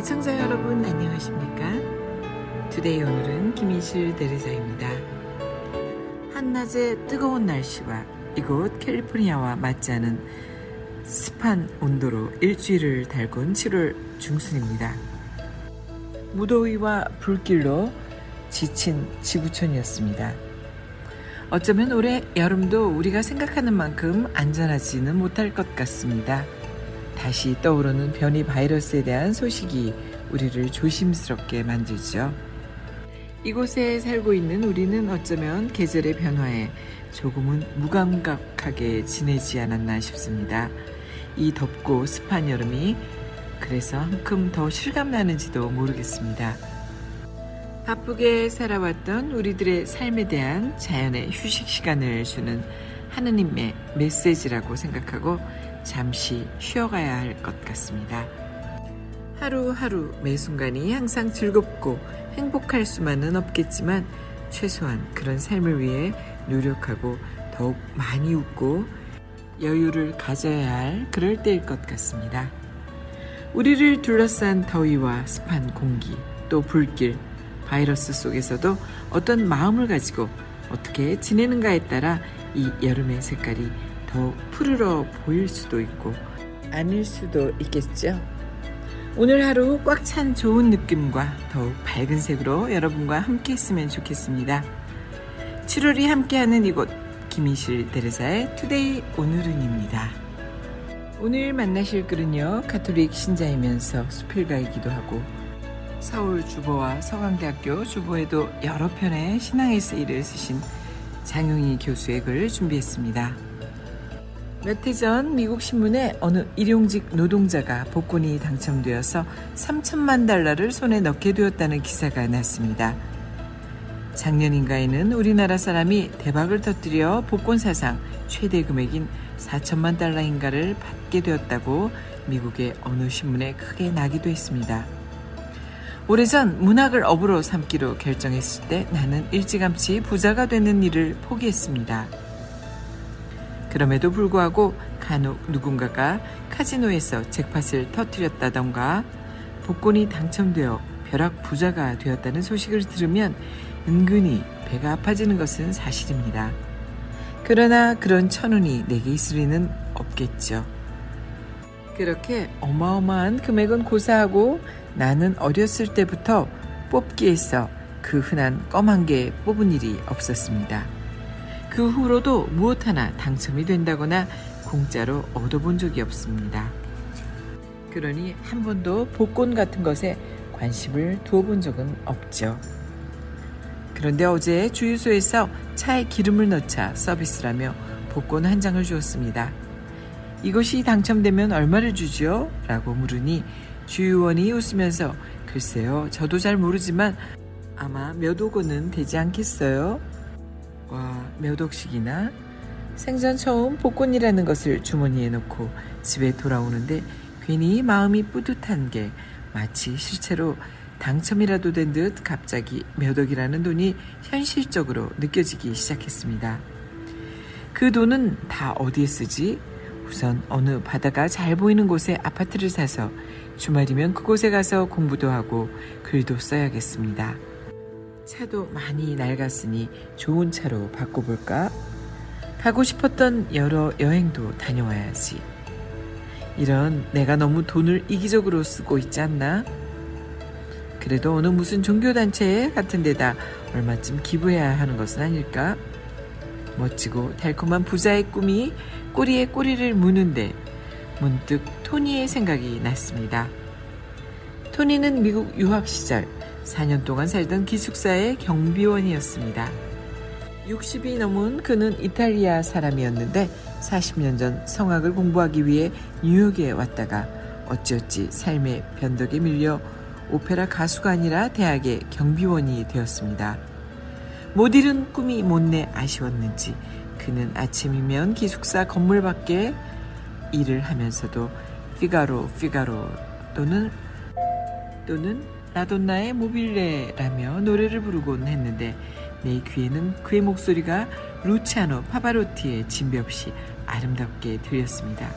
애청자 여러분 안녕하십니까? 투데이 오늘은 김희실 대리사입니다. 한낮의 뜨거운 날씨와 이곳 캘리포니아와 맞지 않은 습한 온도로 일주일을 달군 7월 중순입니다. 무더위와 불길로 지친 지구촌이었습니다. 어쩌면 올해 여름도 우리가 생각하는 만큼 안전하지는 못할 것 같습니다. 다시 떠오르는 변이 바이러스에 대한 소식이 우리를 조심스럽게 만들죠. 이곳에 살고 있는 우리는 어쩌면 계절의 변화에 조금은 무감각하게 지내지 않았나 싶습니다. 이 덥고 습한 여름이 그래서 한큼 더 실감나는지도 모르겠습니다. 바쁘게 살아왔던 우리들의 삶에 대한 자연의 휴식 시간을 주는 하느님의 메시지라고 생각하고 잠시 쉬어가야 할 것 같습니다. 하루하루 매 순간이 항상 즐겁고 행복할 수만은 없겠지만 최소한 그런 삶을 위해 노력하고 더욱 많이 웃고 여유를 가져야 할 그럴 때일 것 같습니다. 우리를 둘러싼 더위와 습한 공기, 또 불길, 바이러스 속에서도 어떤 마음을 가지고 어떻게 지내는가에 따라 이 여름의 색깔이 더욱 푸르러 보일 수도 있고 아닐 수도 있겠죠. 오늘 하루 꽉 찬 좋은 느낌과 더욱 밝은 색으로 여러분과 함께 했으면 좋겠습니다. 7월이 함께하는 이곳 김희실 대리사의 투데이 오늘은입니다. 오늘 만나실 글은요, 가톨릭 신자이면서 수필가이기도 하고 서울 주보와 서강대학교 주보에도 여러 편의 신앙의 에세이를 쓰신 장용희 교수의 글을 준비했습니다. 몇 해 전 미국 신문에 어느 일용직 노동자가 복권이 당첨되어서 3천만 달러를 손에 넣게 되었다는 기사가 났습니다. 작년인가에는 우리나라 사람이 대박을 터뜨려 복권 사상 최대 금액인 4천만 달러인가를 받게 되었다고 미국의 어느 신문에 크게 나기도 했습니다. 오래전 문학을 업으로 삼기로 결정했을 때 나는 일찌감치 부자가 되는 일을 포기했습니다. 그럼에도 불구하고 간혹 누군가가 카지노에서 잭팟을 터뜨렸다던가 복권이 당첨되어 벼락 부자가 되었다는 소식을 들으면 은근히 배가 아파지는 것은 사실입니다. 그러나 그런 천운이 내게 있을 리는 없겠죠. 그렇게 어마어마한 금액은 고사하고 나는 어렸을 때부터 뽑기에서 그 흔한 껌 한 개 뽑은 일이 없었습니다. 그 후로도 무엇 하나 당첨이 된다거나 공짜로 얻어본 적이 없습니다. 그러니 한 번도 복권 같은 것에 관심을 두어본 적은 없죠. 그런데 어제 주유소에서 차에 기름을 넣자 서비스라며 복권 한 장을 주었습니다. 이것이 당첨되면 얼마를 주죠? 라고 물으니 주유원이 웃으면서 글쎄요, 저도 잘 모르지만 아마 몇 억 원은 되지 않겠어요? 와, 몇 억씩이나? 생전 처음 복권이라는 것을 주머니에 넣고 집에 돌아오는데 괜히 마음이 뿌듯한 게 마치 실제로 당첨이라도 된 듯 갑자기 몇 억이라는 돈이 현실적으로 느껴지기 시작했습니다. 그 돈은 다 어디에 쓰지? 우선 어느 바다가 잘 보이는 곳에 아파트를 사서 주말이면 그곳에 가서 공부도 하고 글도 써야겠습니다. 차도 많이 낡았으니 좋은 차로 바꿔볼까? 가고 싶었던 여러 여행도 다녀와야지. 이런 내가 너무 돈을 이기적으로 쓰고 있지 않나? 그래도 어느 무슨 종교단체 같은 데다 얼마쯤 기부해야 하는 것은 아닐까? 멋지고 달콤한 부자의 꿈이 꼬리에 꼬리를 무는데 문득 토니의 생각이 났습니다. 토니는 미국 유학 시절 4년 동안 살던 기숙사의 경비원이었습니다. 60이 넘은 그는 이탈리아 사람이었는데 40년 전 성악을 공부하기 위해 뉴욕에 왔다가 어찌어찌 삶의 변덕에 밀려 오페라 가수가 아니라 대학의 경비원이 되었습니다. 못 이룬 꿈이 못내 아쉬웠는지 그는 아침이면 기숙사 건물 밖에 일을 하면서도 피가로 또는 라돈나의 모빌레라며 노래를 부르곤 했는데 내 귀에는 그의 목소리가 루치아노 파바로티의 진배 없이 아름답게 들렸습니다.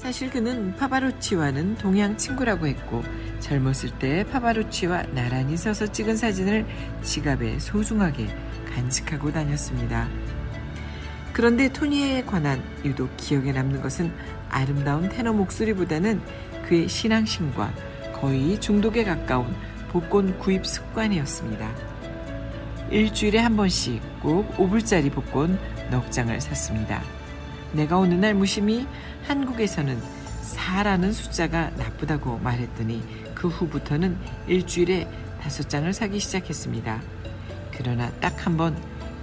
사실 그는 파바로치와는 동양 친구라고 했고 젊었을 때 파바로치와 나란히 서서 찍은 사진을 지갑에 소중하게 간직하고 다녔습니다. 그런데 토니에 관한 유독 기억에 남는 것은 아름다운 테너 목소리보다는 그의 신앙심과 거의 중독에 가까운 복권 구입 습관이었습니다. 일주일에 한 번씩 꼭 5불짜리 복권 넉 장을 샀습니다. 내가 어느 날 무심히 한국에서는 4라는 숫자가 나쁘다고 말했더니 그 후부터는 일주일에 5장을 사기 시작했습니다. 그러나 딱 한 번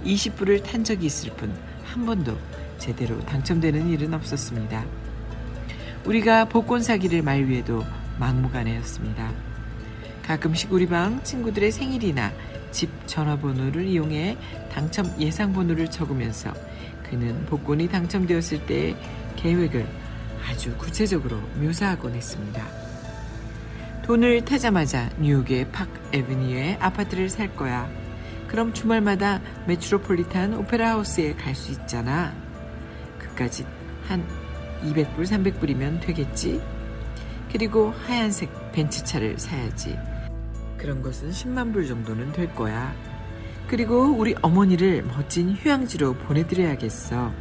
20불을 탄 적이 있을 뿐 한 번도 제대로 당첨되는 일은 없었습니다. 우리가 복권 사기를 말위에도 막무가내였습니다. 가끔씩 우리 방 친구들의 생일이나 집 전화번호를 이용해 당첨 예상번호를 적으면서 그는 복권이 당첨되었을 때의 계획을 아주 구체적으로 묘사하곤 했습니다. 돈을 타자마자 뉴욕의 팍 애비뉴에 아파트를 살 거야. 그럼 주말마다 메트로폴리탄 오페라 하우스에 갈 수 있잖아. 그까짓 한 200불, 300불이면 되겠지? 그리고 하얀색 벤츠차를 사야지. 그런 것은 10만 불 정도는 될 거야. 그리고 우리 어머니를 멋진 휴양지로 보내드려야겠어.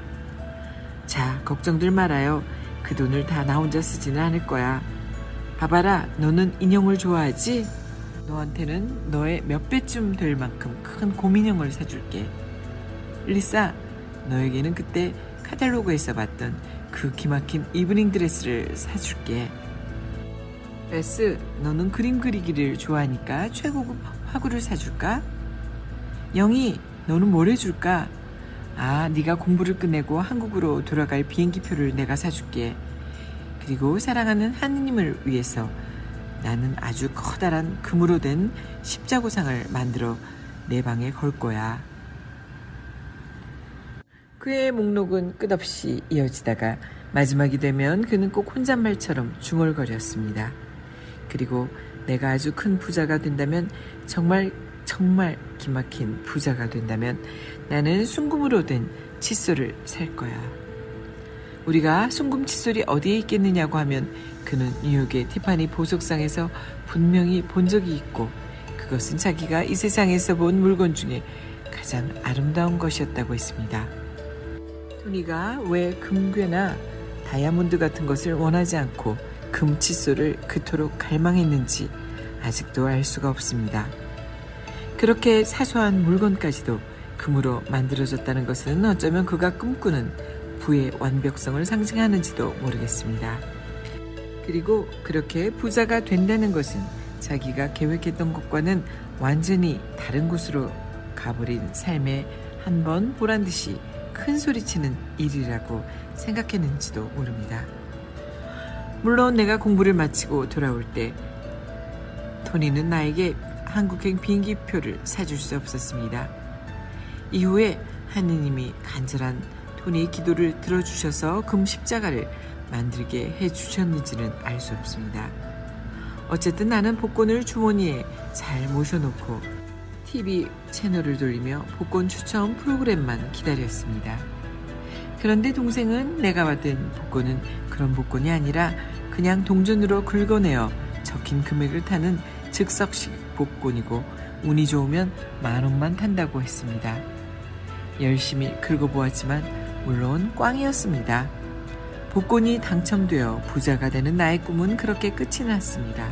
자, 걱정들 말아요. 그 돈을 다 나 혼자 쓰지는 않을 거야. 봐봐라, 너는 인형을 좋아하지? 너한테는 너의 몇 배쯤 될 만큼 큰 곰인형을 사줄게. 리사, 너에게는 그때 카탈로그에서 봤던 그 기막힌 이브닝 드레스를 사줄게. 베스, 너는 그림 그리기를 좋아하니까 최고급 화구를 사줄까? 영희, 너는 뭘 해줄까? 아, 네가 공부를 끝내고 한국으로 돌아갈 비행기표를 내가 사줄게. 그리고 사랑하는 하느님을 위해서 나는 아주 커다란 금으로 된 십자구상을 만들어 내 방에 걸 거야. 그의 목록은 끝없이 이어지다가 마지막이 되면 그는 꼭 혼잣말처럼 중얼거렸습니다. 그리고 내가 아주 큰 부자가 된다면, 정말 기막힌 부자가 된다면 나는 순금으로 된 칫솔을 살 거야. 우리가 순금 칫솔이 어디에 있겠느냐고 하면 그는 뉴욕의 티파니 보석상에서 분명히 본 적이 있고 그것은 자기가 이 세상에서 본 물건 중에 가장 아름다운 것이었다고 했습니다. 토니가 왜 금괴나 다이아몬드 같은 것을 원하지 않고 금 칫솔을 그토록 갈망했는지 아직도 알 수가 없습니다. 그렇게 사소한 물건까지도 금으로 만들어졌다는 것은 어쩌면 그가 꿈꾸는 부의 완벽성을 상징하는지도 모르겠습니다. 그리고 그렇게 부자가 된다는 것은 자기가 계획했던 것과는 완전히 다른 곳으로 가버린 삶에 한 번 보란 듯이 큰 소리치는 일이라고 생각했는지도 모릅니다. 물론 내가 공부를 마치고 돌아올 때 토니는 나에게 한국행 비행기표를 사줄 수 없었습니다. 이후에 하느님이 간절한 토니의 기도를 들어주셔서 금 십자가를 만들게 해주셨는지는 알 수 없습니다. 어쨌든 나는 복권을 주머니에 잘 모셔놓고 TV 채널을 돌리며 복권 추첨 프로그램만 기다렸습니다. 그런데 동생은 내가 받은 복권은 그런 복권이 아니라 그냥 동전으로 긁어내어 적힌 금액을 타는 즉석식 복권이고 운이 좋으면 10,000원만 탄다고 했습니다. 열심히 긁어보았지만 물론 꽝이었습니다. 복권이 당첨되어 부자가 되는 나의 꿈은 그렇게 끝이 났습니다.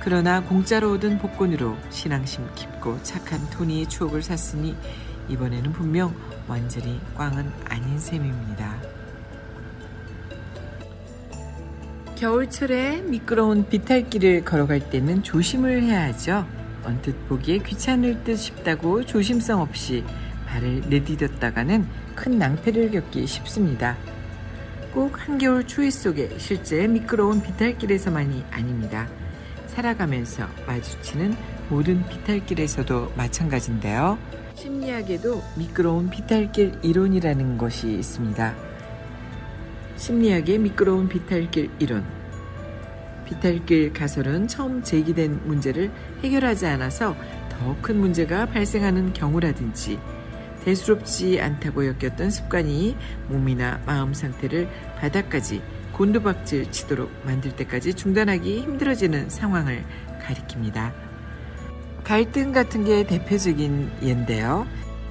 그러나 공짜로 얻은 복권으로 신앙심 깊고 착한 토니의 추억을 샀으니 이번에는 분명 완전히 꽝은 아닌 셈입니다. 겨울철에 미끄러운 비탈길을 걸어갈 때는 조심을 해야 하죠. 언뜻 보기에 귀찮을 듯 싶다고 조심성 없이 발을 내디뎠다가는 큰 낭패를 겪기 쉽습니다. 꼭 한겨울 추위 속에 실제 미끄러운 비탈길에서만이 아닙니다. 살아가면서 마주치는 모든 비탈길에서도 마찬가지인데요. 심리학에도 미끄러운 비탈길 이론이라는 것이 있습니다. 심리학의 미끄러운 비탈길 이론. 비탈길 가설은 처음 제기된 문제를 해결하지 않아서 더 큰 문제가 발생하는 경우라든지 대수롭지 않다고 여겼던 습관이 몸이나 마음 상태를 바닥까지 곤두박질 치도록 만들 때까지 중단하기 힘들어지는 상황을 가리킵니다. 갈등 같은 게 대표적인 예인데요.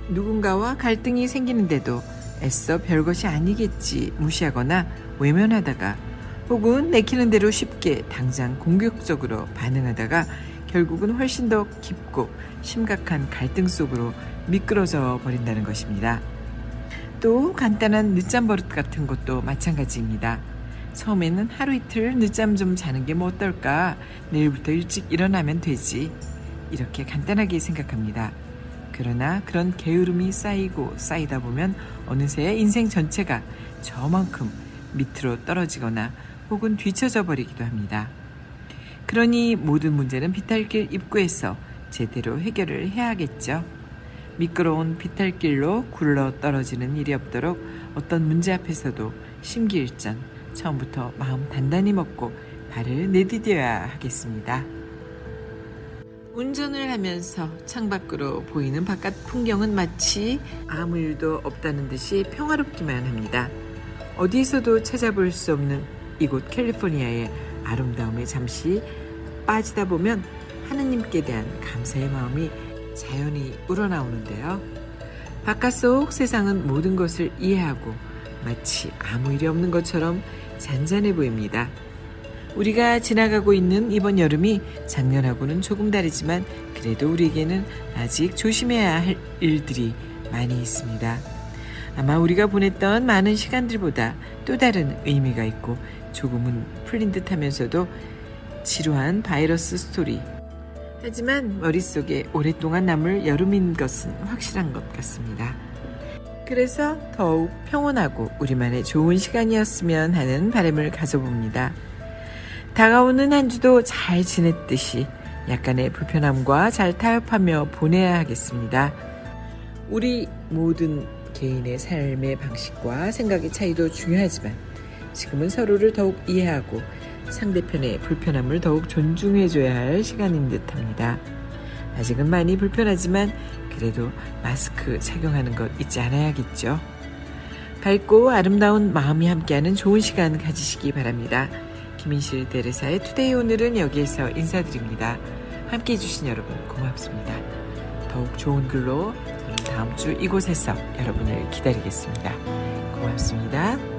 누군가와 갈등이 생기는데도 애써 별것이 아니겠지 무시하거나 외면하다가 혹은 내키는 대로 쉽게 당장 공격적으로 반응하다가 결국은 훨씬 더 깊고 심각한 갈등 속으로 미끄러져 버린다는 것입니다. 또 간단한 늦잠 버릇 같은 것도 마찬가지입니다. 처음에는 하루 이틀 늦잠 좀 자는 게 뭐 어떨까? 내일부터 일찍 일어나면 되지. 이렇게 간단하게 생각합니다. 그러나 그런 게으름이 쌓이고 쌓이다 보면 어느새 인생 전체가 저만큼 밑으로 떨어지거나 혹은 뒤처져 버리기도 합니다. 그러니 모든 문제는 비탈길 입구에서 제대로 해결을 해야겠죠. 미끄러운 비탈길로 굴러 떨어지는 일이 없도록 어떤 문제 앞에서도 심기일전 처음부터 마음 단단히 먹고 발을 내디뎌야 하겠습니다. 운전을 하면서 창밖으로 보이는 바깥 풍경은 마치 아무 일도 없다는 듯이 평화롭기만 합니다. 어디서도 찾아볼 수 없는 이곳 캘리포니아의 아름다움에 잠시 빠지다 보면 하느님께 대한 감사의 마음이 자연히 우러나오는데요. 바깥속 세상은 모든 것을 이해하고 마치 아무 일이 없는 것처럼 잔잔해 보입니다. 우리가 지나가고 있는 이번 여름이 작년하고는 조금 다르지만 그래도 우리에게는 아직 조심해야 할 일들이 많이 있습니다. 아마 우리가 보냈던 많은 시간들보다 또 다른 의미가 있고 조금은 풀린 듯 하면서도 지루한 바이러스 스토리. 하지만 머릿속에 오랫동안 남을 여름인 것은 확실한 것 같습니다. 그래서 더욱 평온하고 우리만의 좋은 시간이었으면 하는 바람을 가져봅니다. 다가오는 한 주도 잘 지냈듯이 약간의 불편함과 잘 타협하며 보내야 하겠습니다. 우리 모든 개인의 삶의 방식과 생각의 차이도 중요하지만 지금은 서로를 더욱 이해하고 상대편의 불편함을 더욱 존중해줘야 할 시간인 듯합니다. 아직은 많이 불편하지만 그래도 마스크 착용하는 것 잊지 않아야겠죠. 밝고 아름다운 마음이 함께하는 좋은 시간 가지시기 바랍니다. 김인실 대레사의 투데이 오늘은 여기에서 인사드립니다. 함께해 주신 여러분 고맙습니다. 더욱 좋은 글로 저는 다음 주 이곳에서 여러분을 기다리겠습니다. 고맙습니다.